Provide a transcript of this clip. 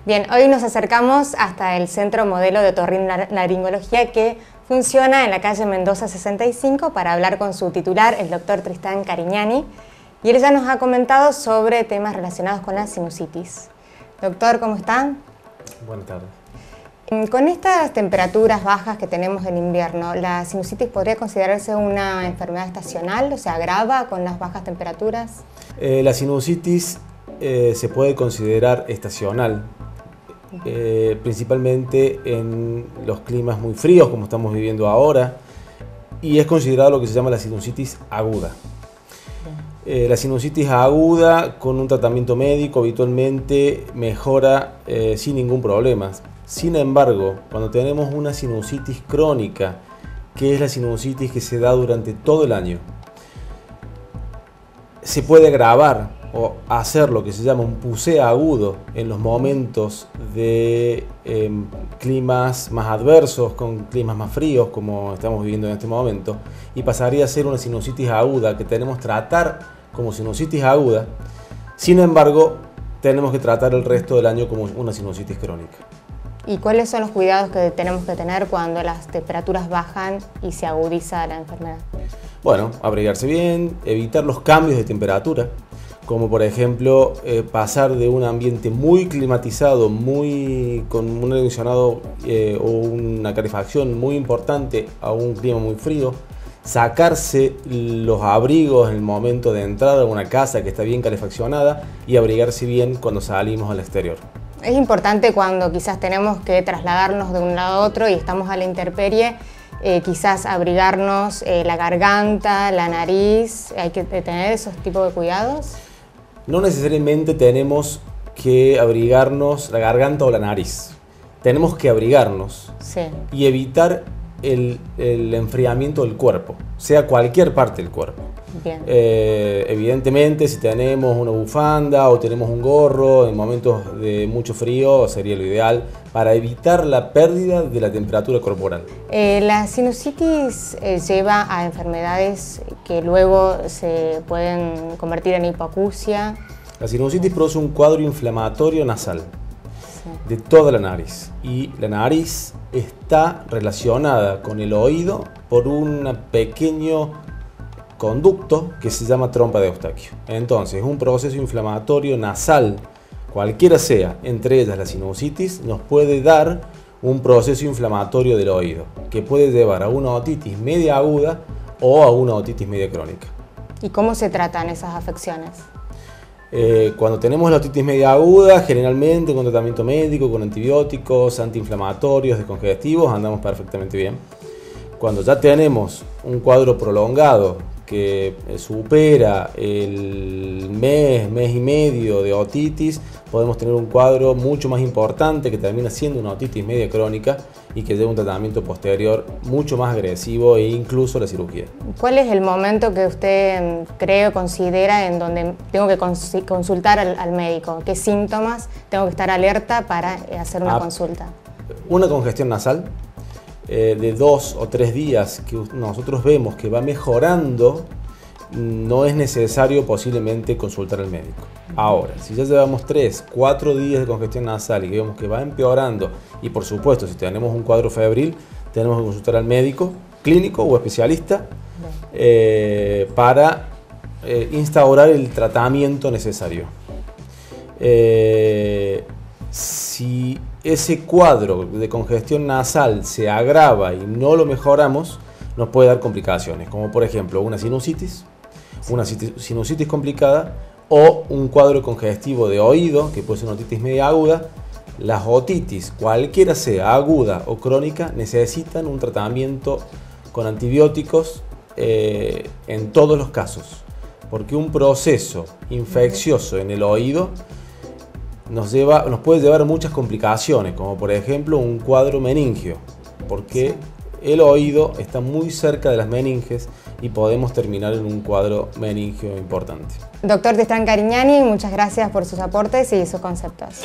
Bien, hoy nos acercamos hasta el Centro Modelo de Otorrinolaringología que funciona en la calle Mendoza 65 para hablar con su titular, el doctor Tristán Carignani, y él ya nos ha comentado sobre temas relacionados con la sinusitis. Doctor, ¿cómo está? Buenas tardes. Con estas temperaturas bajas que tenemos en invierno, ¿la sinusitis podría considerarse una enfermedad estacional? ¿O se agrava con las bajas temperaturas? La sinusitis se puede considerar estacional, principalmente en los climas muy fríos, como estamos viviendo ahora, y es considerado lo que se llama la sinusitis aguda. La sinusitis aguda, con un tratamiento médico, habitualmente mejora sin ningún problema. Sin embargo, cuando tenemos una sinusitis crónica, que es la sinusitis que se da durante todo el año, se puede agravar o hacer lo que se llama un pusé agudo en los momentos de climas más adversos, con climas más fríos, como estamos viviendo en este momento, y pasaría a ser una sinusitis aguda que tenemos que tratar como sinusitis aguda. Sin embargo, tenemos que tratar el resto del año como una sinusitis crónica. ¿Y cuáles son los cuidados que tenemos que tener cuando las temperaturas bajan y se agudiza la enfermedad? Bueno, abrigarse bien, evitar los cambios de temperatura, como por ejemplo pasar de un ambiente muy climatizado, con un aire acondicionado o una calefacción muy importante, a un clima muy frío, sacarse los abrigos en el momento de entrada a una casa que está bien calefaccionada y abrigarse bien cuando salimos al exterior. Es importante cuando quizás tenemos que trasladarnos de un lado a otro y estamos a la intemperie, quizás abrigarnos la garganta, la nariz. ¿Hay que tener esos tipos de cuidados? No necesariamente tenemos que abrigarnos la garganta o la nariz. Tenemos que abrigarnos y evitar el enfriamiento del cuerpo, sea cualquier parte del cuerpo. Bien. Evidentemente, si tenemos una bufanda o tenemos un gorro en momentos de mucho frío, sería lo ideal para evitar la pérdida de la temperatura corporal. La sinusitis lleva a enfermedades que luego se pueden convertir en hipoacusia. La sinusitis produce un cuadro inflamatorio nasal de toda la nariz, y la nariz está relacionada con el oído por un pequeño conducto que se llama trompa de Eustaquio. Entonces, un proceso inflamatorio nasal, cualquiera sea, entre ellas la sinusitis, nos puede dar un proceso inflamatorio del oído, que puede llevar a una otitis media aguda o a una otitis media crónica. ¿Y cómo se tratan esas afecciones? Cuando tenemos la otitis media aguda, generalmente con tratamiento médico, con antibióticos, antiinflamatorios, descongestivos, andamos perfectamente bien. Cuando ya tenemos un cuadro prolongado que supera el mes y medio de otitis, podemos tener un cuadro mucho más importante que termina siendo una otitis media crónica y que lleva un tratamiento posterior mucho más agresivo e incluso la cirugía. ¿Cuál es el momento que usted cree o considera en donde tengo que consultar al médico? ¿Qué síntomas tengo que estar alerta para hacer una consulta? Una congestión nasal de 2 o 3 días que nosotros vemos que va mejorando, no es necesario posiblemente consultar al médico. Ahora, si ya llevamos 3, 4 días de congestión nasal y que vemos que va empeorando, y por supuesto si tenemos un cuadro febril, tenemos que consultar al médico clínico o especialista para instaurar el tratamiento necesario. Si ese cuadro de congestión nasal se agrava y no lo mejoramos, nos puede dar complicaciones, como por ejemplo una sinusitis complicada o un cuadro congestivo de oído, que puede ser una otitis media aguda. Las otitis, cualquiera sea, aguda o crónica, necesitan un tratamiento con antibióticos en todos los casos, porque un proceso infeccioso en el oído nos puede llevar a muchas complicaciones, como por ejemplo un cuadro meningio, porque el oído está muy cerca de las meninges y podemos terminar en un cuadro meningio importante. Doctor Tristán Carignani, muchas gracias por sus aportes y sus conceptos.